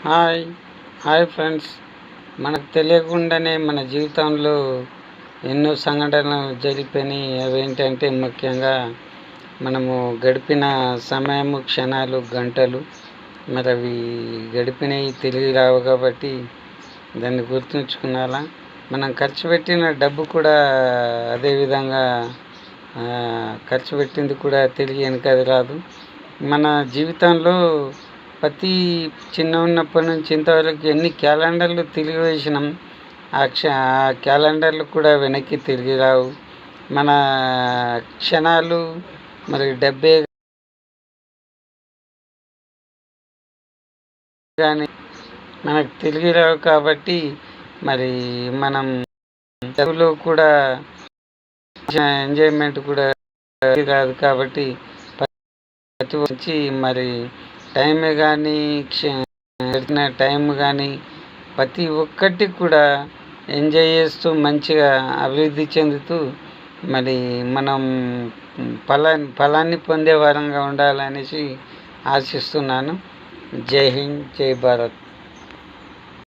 Hi hi friends. మనకు తెలియకుండానే మన జీవితంలో ఎన్నో సంఘటనలు జరిగిపోయినాయి. అవేంటంటే ముఖ్యంగా మనము గడిపిన సమయము, క్షణాలు, గంటలు మరి అవి గడిపినవి తిరిగి రావు కాబట్టి దాన్ని గుర్తుంచుకున్నారా. మనం ఖర్చు పెట్టిన డబ్బు కూడా అదేవిధంగా ఖర్చు పెట్టింది కూడా తిరిగి వెనకది రాదు. మన జీవితంలో ప్రతి చిన్న ఉన్నప్పటి నుంచి ఇంతవరకు ఎన్ని క్యాలెండర్లు తిరిగి వేసినాం, ఆ క్యాలెండర్లు కూడా వెనక్కి తిరిగి రావు. మన క్షణాలు మరి డబ్బే కానీ మనకు తిరిగి రావు కాబట్టి మరి మనం చదువులో కూడా ఎంజాయ్మెంట్ కూడా రాదు కాబట్టి ప్రతి వచ్చి మరి టైమే కానీ గడిచిన టైం కానీ ప్రతి ఒక్కటి కూడా ఎంజాయ్ చేస్తూ మంచిగా అభివృద్ధి చెందుతూ మరి మనం ఫలాన్ని పొందే వారంగా ఉండాలనేసి ఆశిస్తున్నాను. జై హింద్, జై భారత్.